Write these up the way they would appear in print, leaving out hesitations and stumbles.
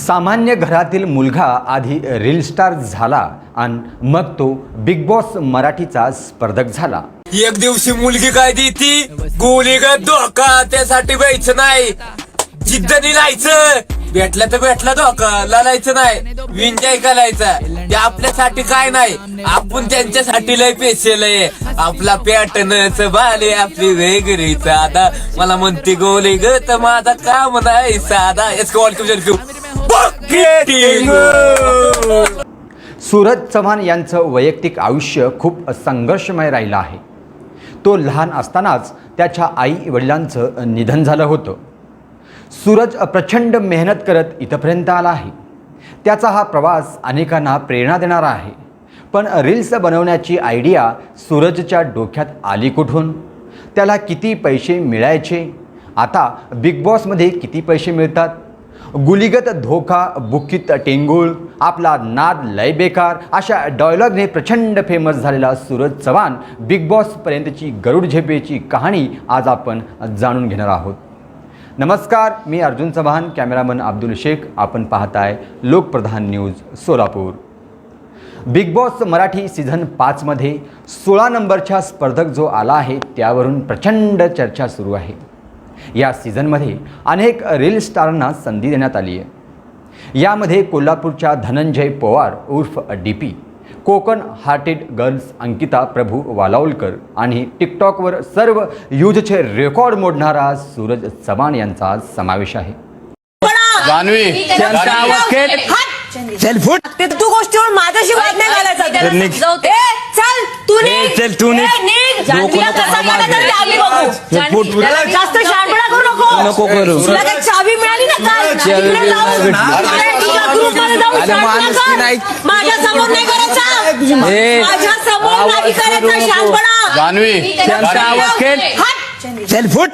सामान्य घरातील मुलगा आधी रील स्टार झाला आणि मग तो बिग बॉस मराठीचा स्पर्धक झाला। एक दिवशी मुलगी काय देती गोली ग धोका, त्यासाठी व्हायचं नाही, जिद्दनी राहायचं, भेटला तर भेटला धोका, लढायचं नाही, विंजय करायचा, ते आपल्यासाठी काय नाही, आपण त्यांच्यासाठी लय पेशल आहे, आपला पॅटर्नच बाले आपली वेगळीच। आता मला म्हणते गोली ग तर माझा काम नाही साधा। सूरज चव्हाण यांचं वैयक्तिक आयुष्य खूप संघर्षमय राहिलं आहे। तो लहान असतानाच त्याच्या आई वडिलांचं निधन झालं होतं। सूरज प्रचंड मेहनत करत इथपर्यंत आला आहे। त्याचा हा प्रवास अनेकांना प्रेरणा देणारा आहे। पण रील्स बनवण्याची आयडिया सूरजच्या डोक्यात आली कुठून? त्याला किती पैसे मिळायचे? आता बिग बॉसमध्ये किती पैसे मिळतात? गुलीगत धोका, बुक्कीत टेंगूळ, आपला नाद लय बेकार अशा डायलॉगने प्रचंड फेमस झालेला सूरज चव्हाण बिग बॉसपर्यंतची गरुड झेपेची कहाणी आज आपण जाणून घेणार आहोत। नमस्कार, मी अर्जुन चव्हाण, कॅमेरामन अब्दुल शेख। आपण पाहताय Lokpradhan news Solapur. Big boss Marathi season 5 मध्ये 16 नंबरच्या स्पर्धक जो आला आहे त्यावरून प्रचंड चर्चा सुरू आहे। या सीझनमध्ये अनेक रील स्टारांना संधी देण्यात आली आहे। यामध्ये कोल्हापूरच्या धनंजय पवार उर्फ DP, Konkan hearted girls Ankita Prabhu Walawalkar आणि टिकटॉकवर सर्व यूजचे रेकॉर्ड मोडणारा सूरज चव्हाण यांचा समावेश आहे। चल फुट, तू गोष्टीवर माझ्याशी वाद नाही घालायचा। चल तू जास्त शहाणपणा करू नको करू। चावी मिळाली ना माझ्या समोर नाही करायचा, माझ्या समोर नाही करायचा शहाणपणा। चल फुट।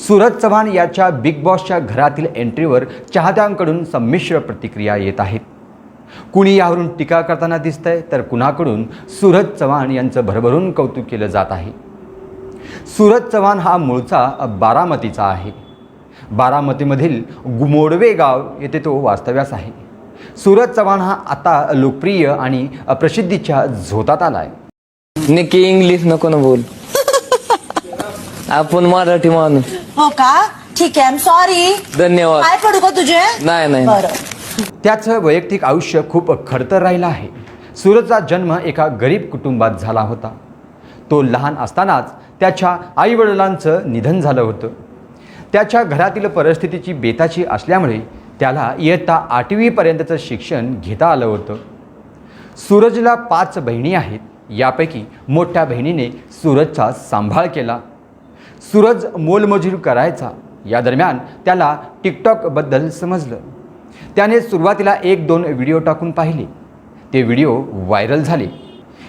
सूरज चव्हाण याच्या बिग बॉसच्या घरातील एंट्रीवर चाहत्यांकडून संमिश्र प्रतिक्रिया येत आहेत। कुणी यावरून टीका करताना दिसतंय तर कुणाकडून सूरज चव्हाण यांचं भरभरून कौतुक केलं जात आहे। सूरज चव्हाण हा मूळचा बारामतीचा आहे। बारामतीमधील गुमोडवे गाव येथे तो वास्तव्यास आहे। सूरज चव्हाण हा आता लोकप्रिय आणि प्रसिद्धीच्या झोतात आलाय। निकी इंग्लिश नको ना बोल, आपण मराठी माणूस। हो का? ठीक आहे, सॉरी। धन्यवाद। काय पडू का तुझे? नाही। त्याचं वैयक्तिक आयुष्य खूप खडतर राहिलं आहे। सूरजचा जन्म एका गरीब कुटुंबात झाला होता। तो लहान असतानाच त्याच्या आईवडिलांचं निधन झालं होतं। त्याच्या घरातील परिस्थितीची बेताची असल्यामुळे त्याला इयत्ता 8वी पर्यंतचं शिक्षण घेता आलं होतं। सूरजला 5 बहिणी आहेत। यापैकी मोठ्या बहिणीने सूरजचा सांभाळ केला। सूरज मोलमजूर करायचा। या दरम्यान त्याला टिकटॉकबद्दल समजलं। त्याने सुरुवातीला 1-2 व्हिडिओ टाकून पाहिले। ते व्हिडिओ व्हायरल झाले।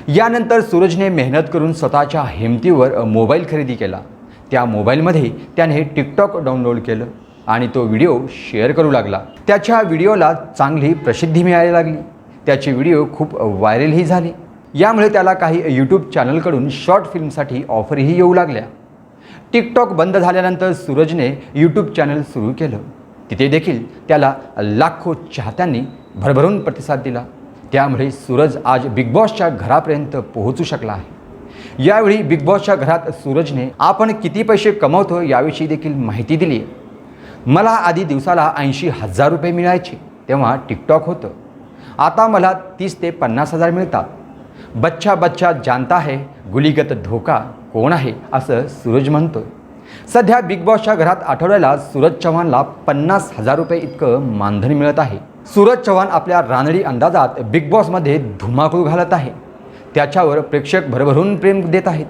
यानंतर सूरजने मेहनत करून स्वतःच्या हिमतीवर मोबाईल खरेदी केला। त्या मोबाईलमध्ये त्याने टिकटॉक डाउनलोड केलं आणि तो व्हिडिओ शेअर करू लागला। त्याच्या व्हिडिओला चांगली प्रसिद्धी मिळायला लागली। त्याचे व्हिडिओ खूप व्हायरलही झाले। यामुळे त्याला काही यूट्यूब चॅनलकडून शॉर्ट फिल्मसाठी ऑफरही येऊ लागल्या। टिकटॉक बंद झाल्यानंतर सूरजने यूट्यूब चॅनल सुरू केलं। तिथे देखील त्याला लाखो चाहत्यांनी भरभरून प्रतिसाद दिला। त्यामुळे सूरज आज बिग बॉसच्या घरापर्यंत पोहोचू शकला आहे। यावेळी बिग बॉसच्या घरात सूरजने आपण किती पैसे कमवतो याविषयी देखील माहिती दिली आहे। मला आधी दिवसाला 80,000 रुपये मिळायचे, तेव्हा टिकटॉक होतं। आता मला 30 ते 50,000 मिळतात। बच्चा बच्चा जानता है गुलीगत धोका कोण आहे असं सूरज म्हणतोय। सध्या बिग बॉसच्या घरात आठवड्याला सूरज चव्हाणला 50,000 रुपये इतकं मानधन मिळत आहे। सूरज चव्हाण आपल्या रानडी अंदाजात बिग बॉसमध्ये धुमाकूळ घालत आहे। त्याच्यावर प्रेक्षक भरभरून प्रेम देत आहेत।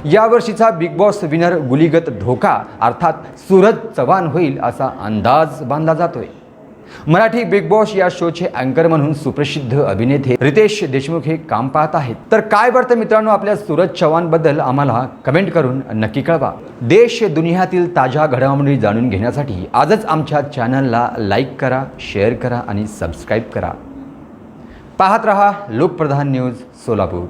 यावर्षीचा बिग बॉस विनर गुलीगत धोका अर्थात सूरज चव्हाण होईल असा अंदाज बांधला जातोय। मराठी बिग बॉस या शोचे अँकर म्हणून सुप्रसिद्ध अभिनेते रितेश देशमुख हे काम पाहत आहेत। तर काय वाटतं मित्रांनो आपल्या सूरज चव्हाणबद्दल आम्हाला कमेंट करून नक्की कळवा। देश दुनियातील ताज्या घडामोडी जाणून घेण्यासाठी आजच आमच्या चॅनलला लाईक करा, शेअर करा आणि सबस्क्राईब करा। पाहत रहा लोकप्रधान न्यूज सोलापूर।